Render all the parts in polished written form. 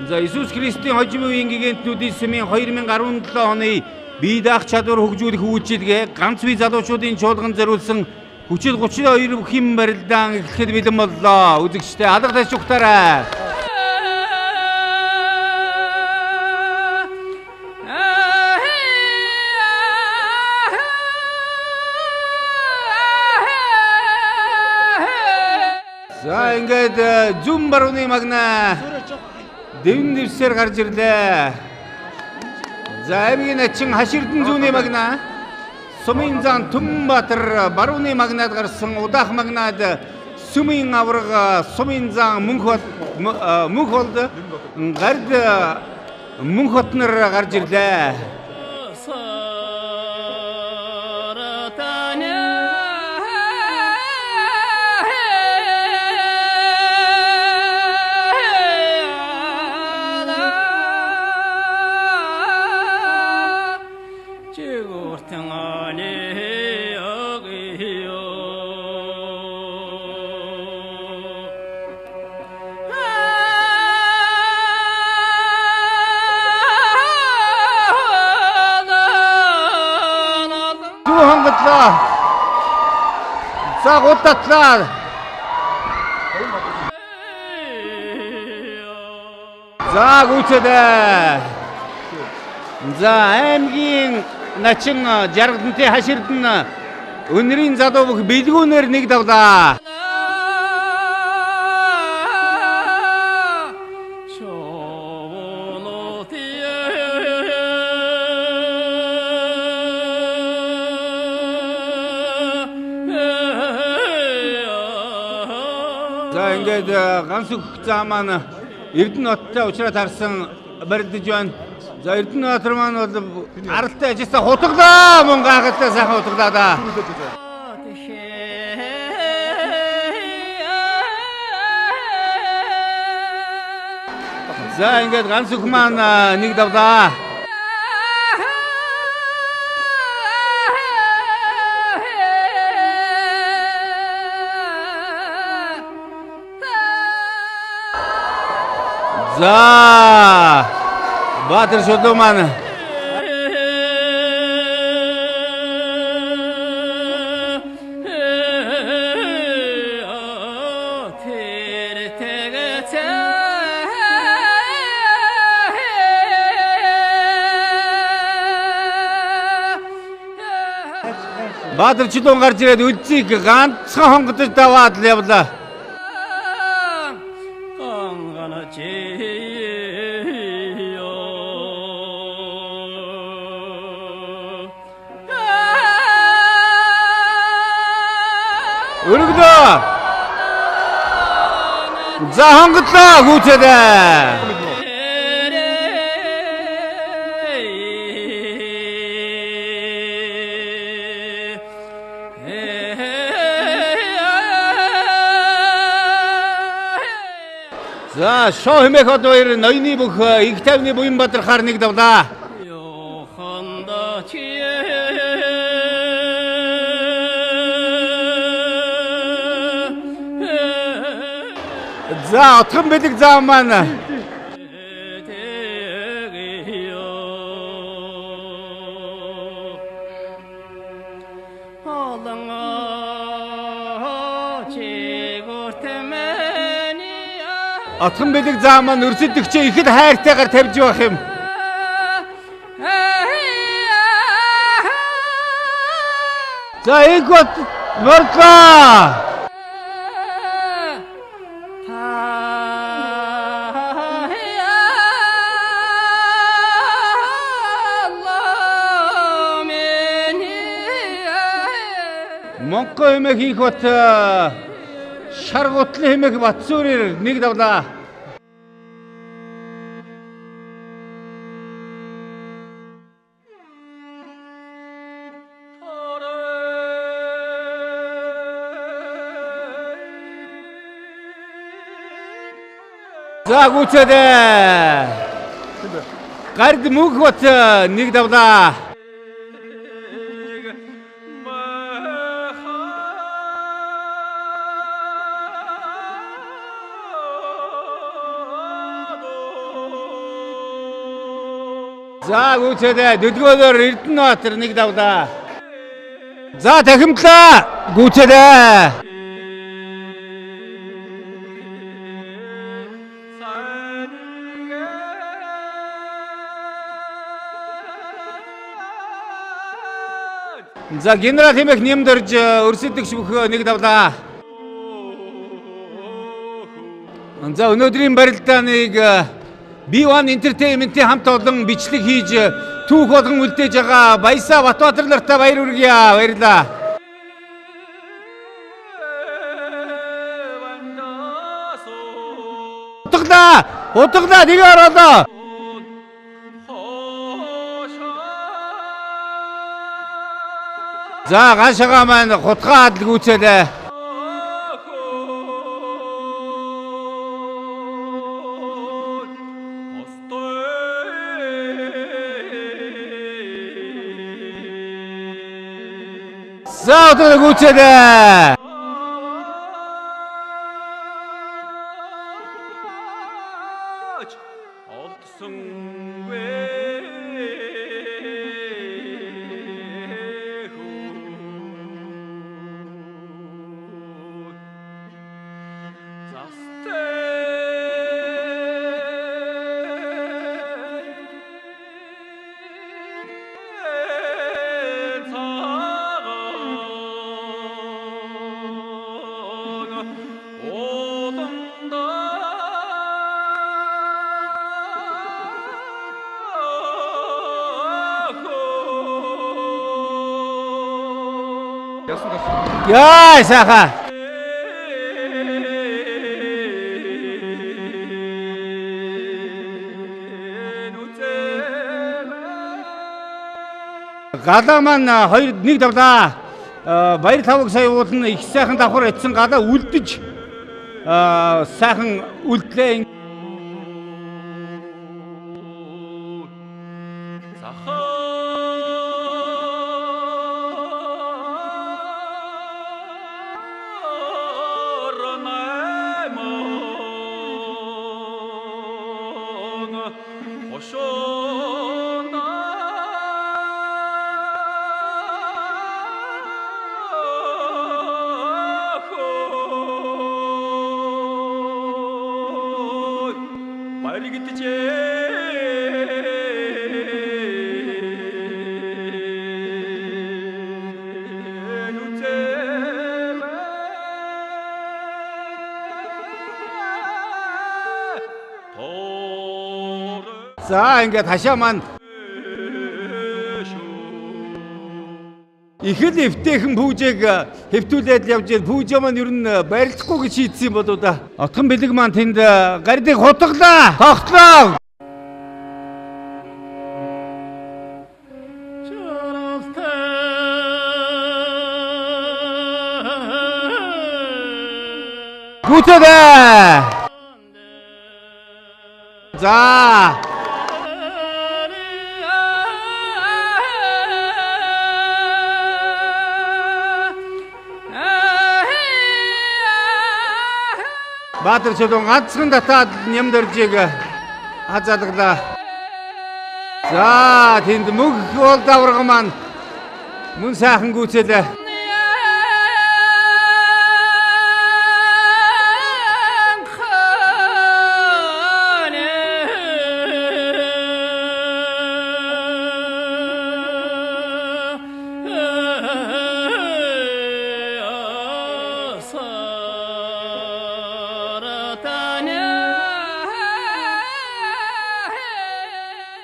За Иесус Христийн хожим үеийн гигантнүүдийн сүмийн 2017 оны бие даах чадвар хөгжүүлэх үйлчилгээ ганц бие залуучуудын чуулган зориулсан хүчил 32 хэм барилдаан эхлэхэд бэлэн боллоо. Үзэгчдээ алга таж ухтаарай. За ингээд зүм барууны магна дэвэн дэвсээр гарч ирлээ. За аймгийн ачин хаширдан зүүнний магна Сумын зан Түмбатар барууны магнад гарсан удаах магнад Сүмийн авраг Сумын зан мөнх болд гард мөнх хотнор гарч ирлээ. За гутатлаа. За гүцэдэ. За аймгийн начин жаргалтай хаширдан өнрийн залуу бэлгүүнээр нэг давлаа. За ингээд ганц их зам маань Эрдэнэ хоттой уулзраад харсан барилдаж байна. За Эрдэнэ хотор маань бол аралтай ажилласаа хутглаа мөн гахалтай сайхан хутглаа да. За ингээд ганц их маань нэг давлаа. За Баатар шулуу маань Баатар шулуу гарч ирээд үлзийг ганцхан хонгодож даваад явлаа. Өргөлөө. За хонгодлоо гүйцэдэ. За шоо хэмээх хот хоёр ноёны бүх их тайвны буян бадрахаар нэг давлаа. За отхон бэлэг зам маань отхон бэлэг зам маань өрсөлдөгчөө ихэд хайртайгаар тавьж явах юм. За эгот борлоо. Монго хэмээх их бат шаргуутлын хэмээх Батсүрээр нэг давлаа. За гүцэдэ. Гард мөнх бат нэг давлаа. За гүйцэдэ Дүлгөөнөр Эрдэнэбаатар нэг давлаа. За дахимтлаа гүйцэдэ. За генерал хэмээх нэмдэрж өрсөлдөгч бүх нэг давлаа. За өнөөдрийн барилдааныг B1 Entertainment-ийн хамт олон бичлэг хийж түүх болгон үлдээж байгаа Баясаа Батбаатар нартай баяр хүргье. Баярлалаа. Утгалаа нэг ороолоо. За ганшаага маань хутгаа адал гүйцээлээ. За одоо гүйцээлээ. Яа сайхан. Галаа маань 2-1 давлаа. Баяр тавг сая уулна их сайхан давхар ятсан галаа үлдэж сайхан үлдлээ. За ингээд хашаа маань их л эвтэйхэн пүүжээг хэвтүүлээд явж байна. Пүүжээ маань ер нь барилдахгүй гэж шийдсэн юм болоо да. Отхон бэлэг маань тэнд гардыг хутглаа. Тогтлоо. гүтээ. За Баатар чулуун ганцхан татаад нямдэржийг хазаалаглаа. За тэнд мөг уул давраг маань мөн сайхан гүйцэлээ.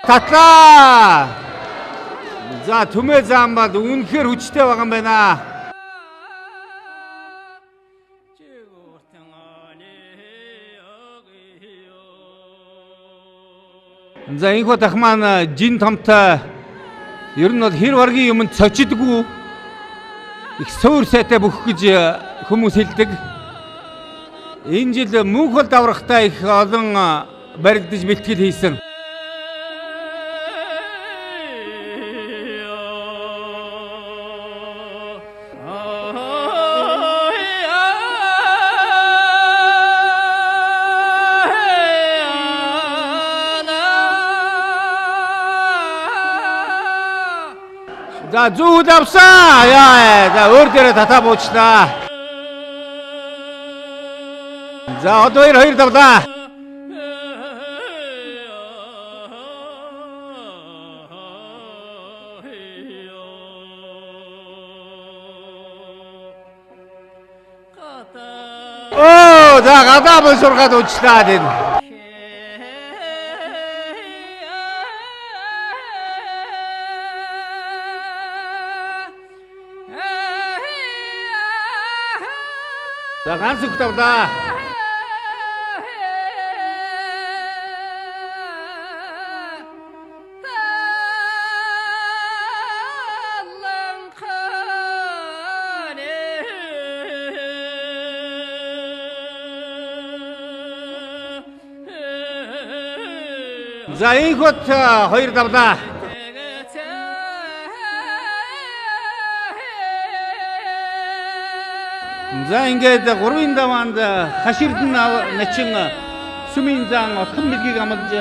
Татлаа. За түмээ зам бол үнэхээр хүчтэй байгаа юм байна. За энэхүү дах маань жин томтой ер нь бол хэр варгийн юмд цочдгүй их суур сайтай бөхөх гэж хүмүүс хэлдэг. Энэ жил мөнхөл даврахтай их олон барилдаж бэлтгэл хийсэн. За зүуд авсан. Яа. За өөр дээрээ татаа буучлаа. За одоо хоёр давлаа. Оо, за гадаа бос сургаад уучлаа энэ. За ганц үг тавлаа. За энэ хот хоёр давлаа. За ингээд гурвын даваанд хаширдан начин сүмийн зан отхон билгийг амлаж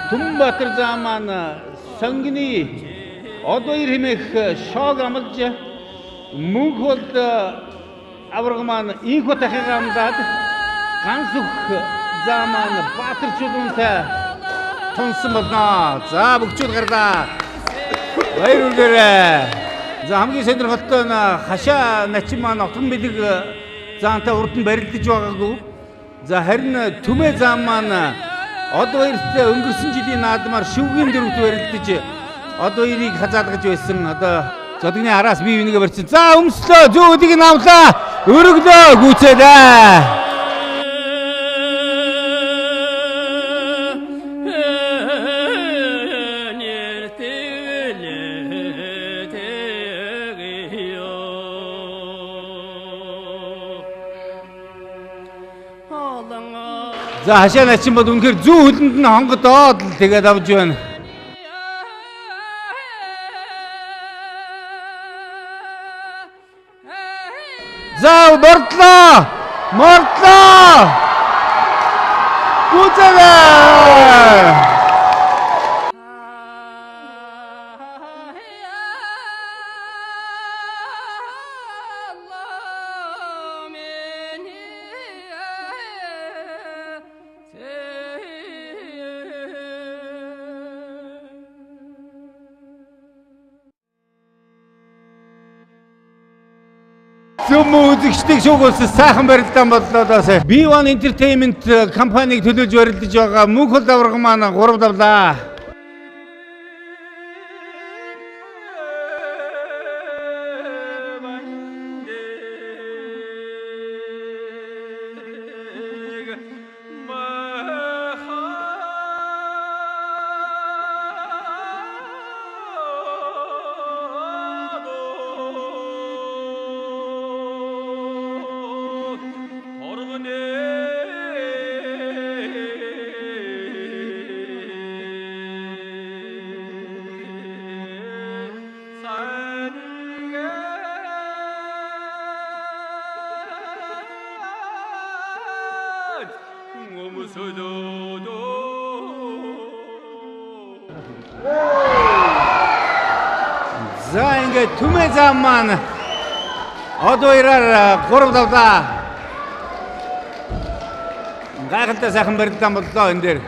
Түмбатар зам маань сонгины одоо ир хэмээх шог амлаж мөнх бол авраг маань инх утахыг амлаад ганц үг зам маань Баатарчуудтай тунсан болно. За бүгчүүд гарлаа. Баяр үргээрээ. За хамгийн сонирхолтой нь хашаа начин маань отхон билэг заантай урд нь барилдаж байгаагүй. За харин түмээ зам маань одоо эртээ өнгөрсөн жилийн наадмаар шивгийн дөрөвт барилдаж одоо эрийг хазаалгаж байсан. Одоо зодгны араас бие бинийгээ барьсан. За өмслөө зүүдийг нь авлаа. Өргөлөө гүцээлээ. За хашаа начин бол үнэхээр зүү хөлөнд нь хонгодоод л тэгээд авж байна. За мордлоо. Гүцээлээ. Зөв үзэгчдийг шуугуулсан сайхан барилдаан боллоо сая. B1 Entertainment компаниг төлөөлж барилдаж байгаа мөнх хол авраг маань 3 давлаа. За ингээд түмээ зам маань одоо ирээр 3 давлаа. Гайхалтай сайхан барилдаан боллоо энэ дээр.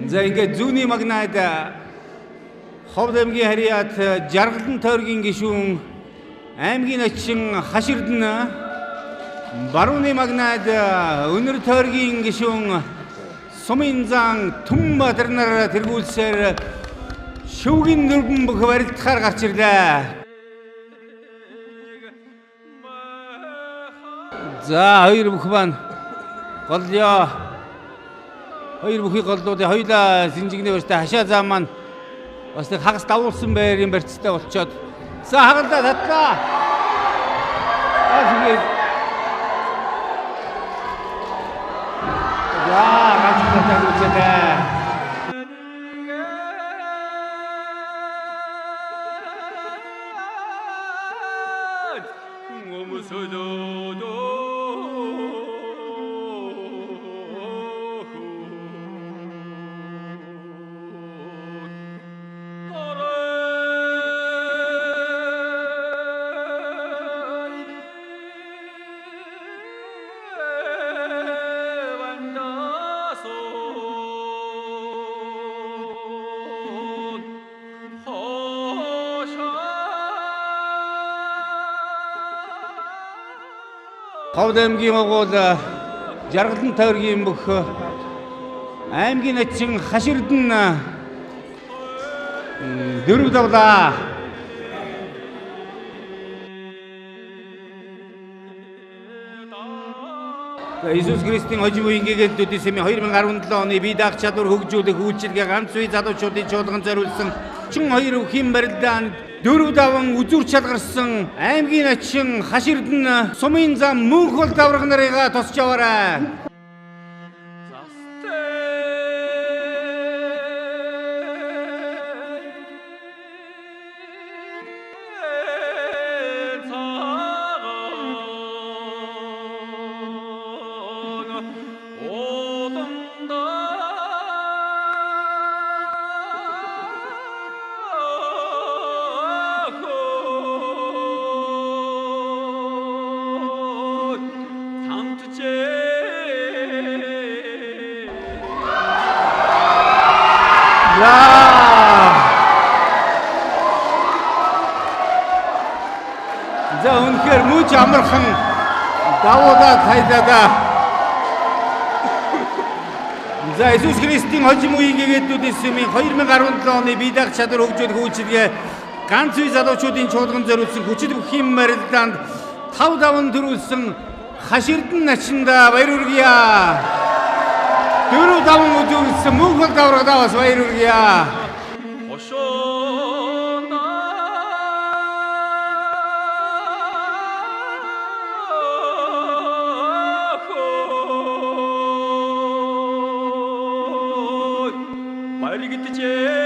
За ингээд зүүнний магнад Ховд аймгийн харьяат Жаргалан тойргийн гишүүн аймгийн очин Хаширдан, барууны магнад Өнөр тойргийн гишүүн Сумын зан Түнбаатар нар тэргүүлсээр шүүгийн нүргэн бүх барилдахаар гарч ирлээ. За хоёр бүх маань голлё. Хоёр бүхий голлуудын хоёулаа синжигнээ барьтай хашаа зам маань бас нэг хагас давуулсан байрын барьцтай болчоод за хагалдаа татлаа. Тэгээд ганцхан үзэлээ. Ховд аймгийн огуул Жаргалан тойргийн бүх аймгийн очин Хаширдан дөрөв давлаа. Иесус Христийн хожим үеийн гэгээлтүүдийн сэмийн 2017 оны бие даах чадвар хөгжүүлэх үйлчилгээ ганц үе залуучуудын чуулган зориулсан 32 өвхийн барилдаанд дөрөв даван үзүүр чадгарсан аймгийн очин Хаширдан Сумын зам мөнх бол давраг нарыгаа тосч яваарай. За үнэхээр мууч амархан давуулаад хайдаа. За Иесус Христийн хожим үеийн гэгээлтүүдийн сэмийн 2017 оны бие даах чадвар хөгжүүлэх үйлчилгээ ганц үе залуучуудын чуулган зориулсан хүчит бүхийм барилдаанд 5 даван төрүүлсэн Хаширдан начинда баяр хүргье. дөрөв даван үзүүлсэн мөнх бол даврагдаа бас баяр хүргье. Баяр гитчээ.